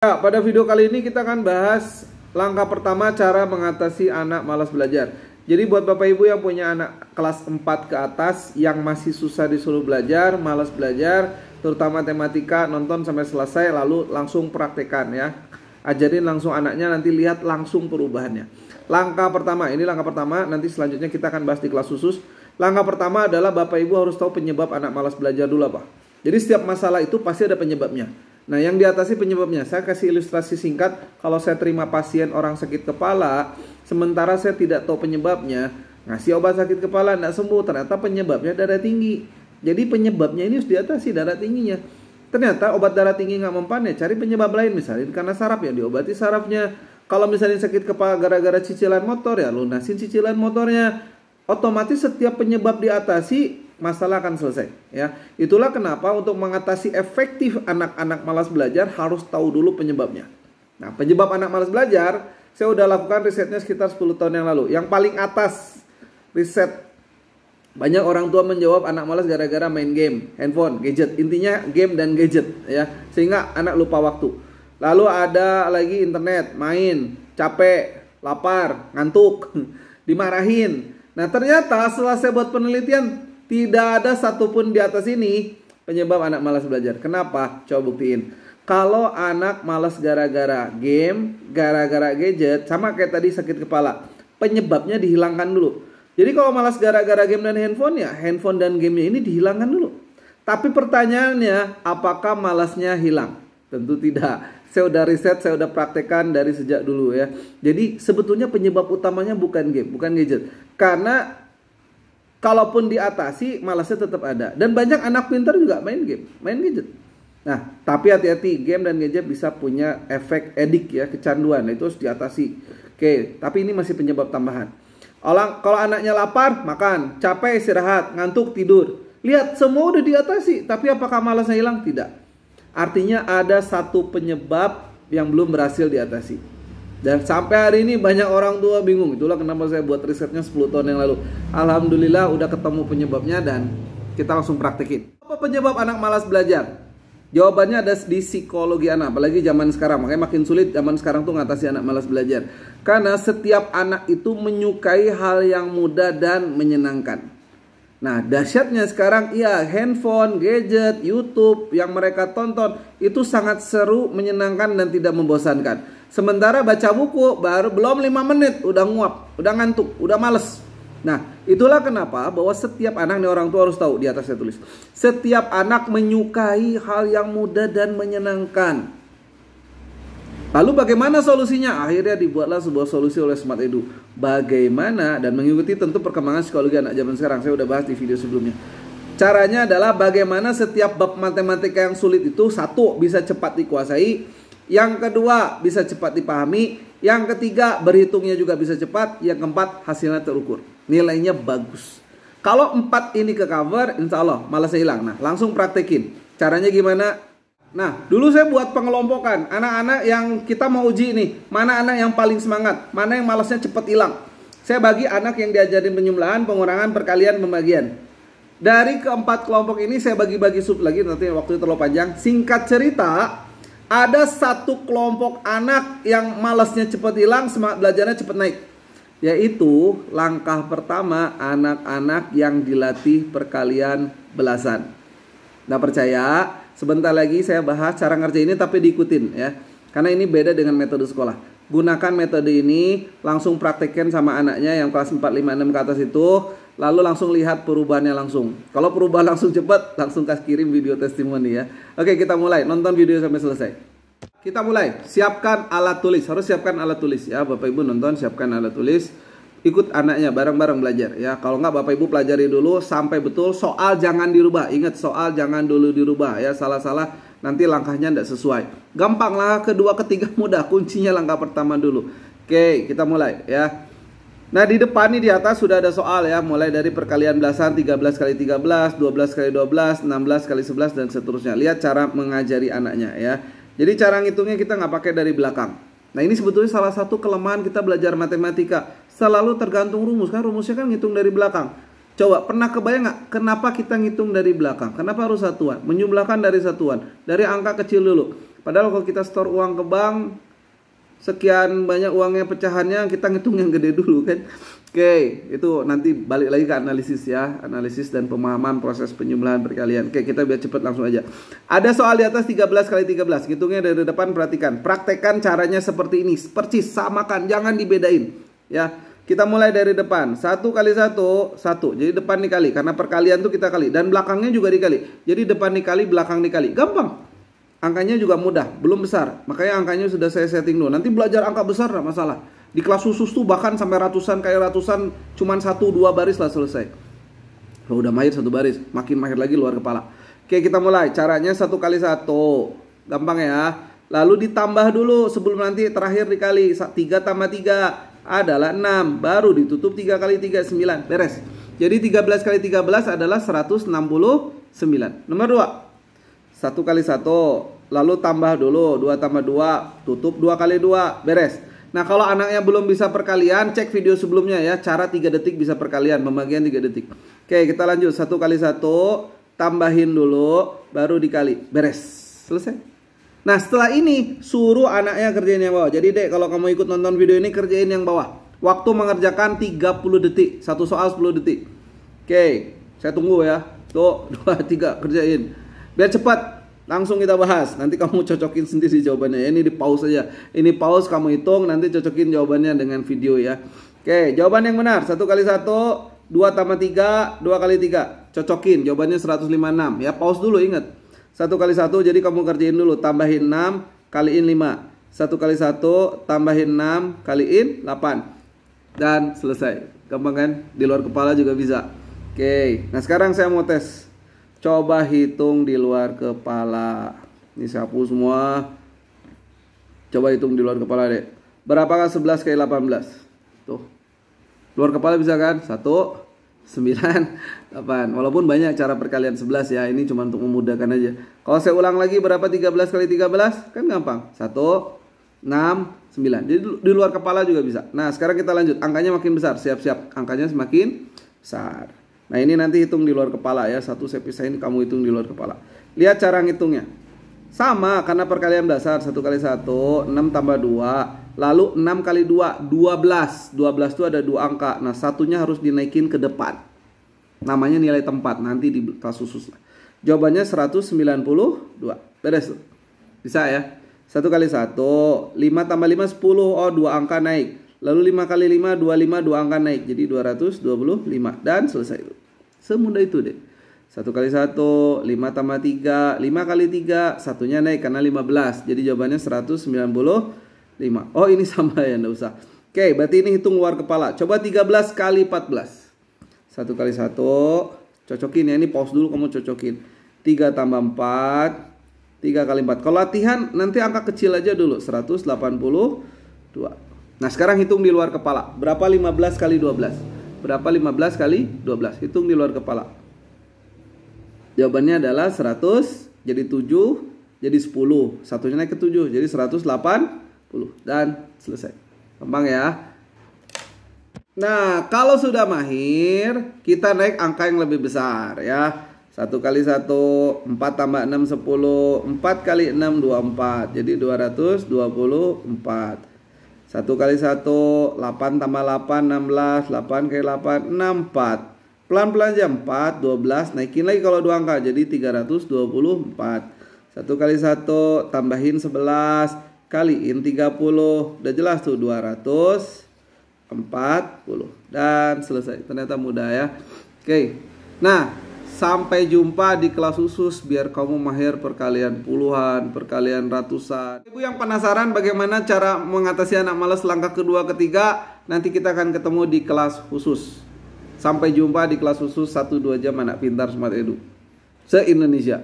Ya, pada video kali ini kita akan bahas langkah pertama cara mengatasi anak malas belajar. Jadi buat Bapak Ibu yang punya anak kelas 4 ke atas yang masih susah disuruh belajar, malas belajar, terutama matematika, nonton sampai selesai lalu langsung praktekan ya. Ajarin langsung anaknya, nanti lihat langsung perubahannya. Langkah pertama, ini langkah pertama, nanti selanjutnya kita akan bahas di kelas khusus. Langkah pertama adalah Bapak Ibu harus tahu penyebab anak malas belajar dulu apa. Jadi setiap masalah itu pasti ada penyebabnya. Nah, yang diatasi penyebabnya, saya kasih ilustrasi singkat. Kalau saya terima pasien orang sakit kepala, sementara saya tidak tahu penyebabnya, ngasih obat sakit kepala tidak sembuh, ternyata penyebabnya darah tinggi. Jadi penyebabnya ini harus diatasi, darah tingginya. Ternyata obat darah tinggi nggak mempan ya, cari penyebab lain, misalnya karena saraf ya, diobati sarafnya. Kalau misalnya sakit kepala gara-gara cicilan motor ya, lunasin cicilan motornya. Otomatis setiap penyebab diatasi, masalah akan selesai ya. Itulah kenapa untuk mengatasi efektif anak-anak malas belajar harus tahu dulu penyebabnya. Nah, penyebab anak malas belajar saya udah lakukan risetnya sekitar 10 tahun yang lalu. Yang paling atas riset, banyak orang tua menjawab anak malas gara-gara main game, handphone, gadget. Intinya game dan gadget ya, sehingga anak lupa waktu. Lalu ada lagi internet, main, capek, lapar, ngantuk, dimarahin. Nah, ternyata setelah saya buat penelitian, tidak ada satupun di atas ini penyebab anak malas belajar. Kenapa? Coba buktiin. Kalau anak malas gara-gara game, gara-gara gadget, sama kayak tadi sakit kepala, penyebabnya dihilangkan dulu. Jadi kalau malas gara-gara game dan handphone, ya handphone dan gamenya ini dihilangkan dulu. Tapi pertanyaannya, apakah malasnya hilang? Tentu tidak. Saya udah riset, saya udah praktekkan dari sejak dulu ya. Jadi sebetulnya penyebab utamanya bukan game, bukan gadget. Karena kalaupun diatasi, malasnya tetap ada. Dan banyak anak pintar juga main game, main gadget. Nah, tapi hati-hati, game dan gadget bisa punya efek edik ya, kecanduan. Nah, itu harus diatasi. Oke, tapi ini masih penyebab tambahan. Kalau anaknya lapar, makan. Capek, istirahat. Ngantuk, tidur. Lihat, semua udah diatasi. Tapi apakah malasnya hilang? Tidak. Artinya ada satu penyebab yang belum berhasil diatasi. Dan sampai hari ini banyak orang tua bingung. Itulah kenapa saya buat risetnya 10 tahun yang lalu. Alhamdulillah udah ketemu penyebabnya dan kita langsung praktekin. Apa penyebab anak malas belajar? Jawabannya ada di psikologi anak. Apalagi zaman sekarang. Makanya makin sulit zaman sekarang tuh ngatasi anak malas belajar. Karena setiap anak itu menyukai hal yang mudah dan menyenangkan. Nah, dahsyatnya sekarang iya, handphone, gadget, YouTube yang mereka tonton itu sangat seru, menyenangkan dan tidak membosankan. Sementara baca buku baru belum 5 menit udah nguap, udah ngantuk, udah males. Nah, itulah kenapa bahwa setiap anak, nih orang tua harus tahu, di atas saya tulis. Setiap anak menyukai hal yang mudah dan menyenangkan. Lalu bagaimana solusinya? Akhirnya dibuatlah sebuah solusi oleh Smart Edu. Bagaimana dan mengikuti tentu perkembangan psikologi anak zaman sekarang. Saya udah bahas di video sebelumnya. Caranya adalah bagaimana setiap bab matematika yang sulit itu, satu, bisa cepat dikuasai. Yang kedua, bisa cepat dipahami. Yang ketiga, berhitungnya juga bisa cepat. Yang keempat, hasilnya terukur. Nilainya bagus. Kalau 4 ini ke cover, insya Allah malasnya hilang. Nah, langsung praktekin. Caranya gimana? Nah, dulu saya buat pengelompokan anak-anak yang kita mau uji nih. Mana anak yang paling semangat, mana yang malasnya cepat hilang. Saya bagi anak yang diajarin penjumlahan, pengurangan, perkalian, pembagian. Dari keempat kelompok ini saya bagi-bagi sub lagi, nanti waktu terlalu panjang. Singkat cerita, ada satu kelompok anak yang malasnya cepat hilang, semangat belajarnya cepat naik. Yaitu langkah pertama, anak-anak yang dilatih perkalian belasan. Nah, percaya? Sebentar lagi saya bahas cara ngerjain ini tapi diikutin ya. Karena ini beda dengan metode sekolah. Gunakan metode ini, langsung praktekkan sama anaknya yang kelas 4, 5, 6 ke atas itu. Lalu langsung lihat perubahannya langsung. Kalau perubahan langsung cepat, langsung kasih kirim video testimoni ya. Oke, kita mulai. Nonton video sampai selesai. Kita mulai. Siapkan alat tulis. Harus siapkan alat tulis ya. Bapak Ibu nonton, siapkan alat tulis. Ikut anaknya bareng-bareng belajar ya. Kalau nggak Bapak Ibu pelajari dulu sampai betul. Soal jangan dirubah. Ingat, soal jangan dulu dirubah ya. Salah-salah nanti langkahnya tidak sesuai. Gampang, langkah kedua, ketiga mudah. Kuncinya langkah pertama dulu. Oke, kita mulai ya. Nah, di depan nih di atas sudah ada soal ya. Mulai dari perkalian belasan 13 kali 13, 12 kali 12, 16 kali 11 dan seterusnya. Lihat cara mengajari anaknya ya. Jadi cara ngitungnya kita nggak pakai dari belakang. Nah, ini sebetulnya salah satu kelemahan kita belajar matematika. Selalu tergantung rumus, kan rumusnya kan ngitung dari belakang. Coba pernah kebayang nggak kenapa kita ngitung dari belakang? Kenapa harus satuan? Menjumlahkan dari satuan, dari angka kecil dulu. Padahal kalau kita store uang ke bank, sekian banyak uangnya pecahannya, kita ngitung yang gede dulu kan. Oke, itu nanti balik lagi ke analisis ya. Analisis dan pemahaman proses penjumlahan perkalian. Oke, kita biar cepet langsung aja. Ada soal di atas 13 kali 13. Hitungnya dari depan, perhatikan. Praktekkan caranya seperti ini. Persis, samakan, jangan dibedain. Ya, kita mulai dari depan. 1 kali 1, 1. Jadi depan dikali. Karena perkalian tuh kita kali. Dan belakangnya juga dikali. Jadi depan dikali, belakang dikali. Gampang. Angkanya juga mudah, belum besar. Makanya angkanya sudah saya setting dulu. Nanti belajar angka besar gak masalah. Di kelas khusus tuh bahkan sampai ratusan, kayak ratusan, cuman 1-2 baris lah selesai. Kalau udah mahir 1 baris, makin mahir lagi luar kepala. Oke, kita mulai. Caranya 1 kali 1. Gampang ya. Lalu ditambah dulu sebelum nanti terakhir dikali. 3 tambah 3 adalah 6. Baru ditutup 3 kali 3, 9. Beres. Jadi 13 kali 13 adalah 169. Nomor 2. 1 kali 1. Lalu tambah dulu. 2 tambah 2. Tutup 2 kali 2. Beres. Nah, kalau anaknya belum bisa perkalian, cek video sebelumnya ya. Cara 3 detik bisa perkalian, pembagian 3 detik. Oke, kita lanjut. 1 kali 1, tambahin dulu, baru dikali. Beres. Selesai. Nah, setelah ini, suruh anaknya kerjain yang bawah. Jadi, Dek, kalau kamu ikut nonton video ini, kerjain yang bawah. Waktu mengerjakan 30 detik. 1 soal 10 detik. Oke, saya tunggu ya. Tuh, 2, 3, kerjain. Biar cepat. Langsung kita bahas. Nanti kamu cocokin sendiri jawabannya. Ini di pause aja. Ini pause, kamu hitung. Nanti cocokin jawabannya dengan video ya. Oke, jawaban yang benar. 1 kali 1, 2 tambah 3, 2 kali 3. Cocokin. Jawabannya 156. Ya, pause dulu, ingat. 1 kali 1, jadi kamu kerjain dulu. Tambahin 6, kaliin 5. 1 kali 1, tambahin 6, kaliin 8. Dan selesai. Gampang kan? Di luar kepala juga bisa. Oke, nah sekarang saya mau tes. Coba hitung di luar kepala. Ini sapu semua. Coba hitung di luar kepala, Dek. Berapakah 11 kali 18? Tuh. Luar kepala bisa kan? 1, 9, 8. Walaupun banyak cara perkalian 11 ya. Ini cuma untuk memudahkan aja. Kalau saya ulang lagi, berapa 13 kali 13? Kan gampang. 1, 6, 9. Jadi di luar kepala juga bisa. Nah, sekarang kita lanjut. Angkanya makin besar. Siap-siap. Angkanya semakin besar. Nah, ini nanti hitung di luar kepala ya. 1 saya pisahin, kamu hitung di luar kepala. Lihat cara ngitungnya. Sama, karena perkalian dasar. 1 kali 1, 6 tambah 2. Lalu 6 kali 2, 12. 12 itu ada 2 angka. Nah, satunya harus dinaikin ke depan. Namanya nilai tempat. Nanti di kelas khusus. Jawabannya 192. Beres. Bisa ya. 1 kali 1, 5 tambah 5, 10. Oh, 2 angka naik. Lalu 5 kali 5, 25, 2 angka naik. Jadi 225. Dan selesai itu. Semudah itu deh. 1 kali 1, 5 tambah 3. 5 kali 3, satunya naik karena 15. Jadi jawabannya 195. Oh, ini sama ya, enggak usah. Oke, berarti ini hitung luar kepala. Coba 13 kali 14. 1 kali 1. Cocokin ya, ini pause dulu, kamu cocokin. 3 tambah 4. 3 kali 4. Kalau latihan nanti angka kecil aja dulu. 182. Nah, sekarang hitung di luar kepala. Berapa 15 kali 12? Berapa 15 kali 12? Hitung di luar kepala. Jawabannya adalah 100, jadi 7, jadi 10. Satunya naik ke 7, jadi 180. Dan selesai. Gampang ya. Nah, kalau sudah mahir, kita naik angka yang lebih besar ya. 1 kali 1, 4 tambah 6, 10. 4 kali 6, 24. Jadi 224. 1 kali 1, 8 tambah 8, 16. 8 kali 8, 64. Pelan-pelan aja, 4, 12. Naikin lagi kalau 2 angka, jadi 324. 1 kali 1, tambahin 11. Kaliin 30. Udah jelas tuh, 240. Dan selesai. Ternyata mudah ya. Oke. Nah, sampai jumpa di kelas khusus biar kamu mahir perkalian puluhan, perkalian ratusan. Ibu yang penasaran bagaimana cara mengatasi anak malas langkah kedua, ketiga, nanti kita akan ketemu di kelas khusus. Sampai jumpa di kelas khusus 1-2 jam anak pintar Smart Edu se-Indonesia.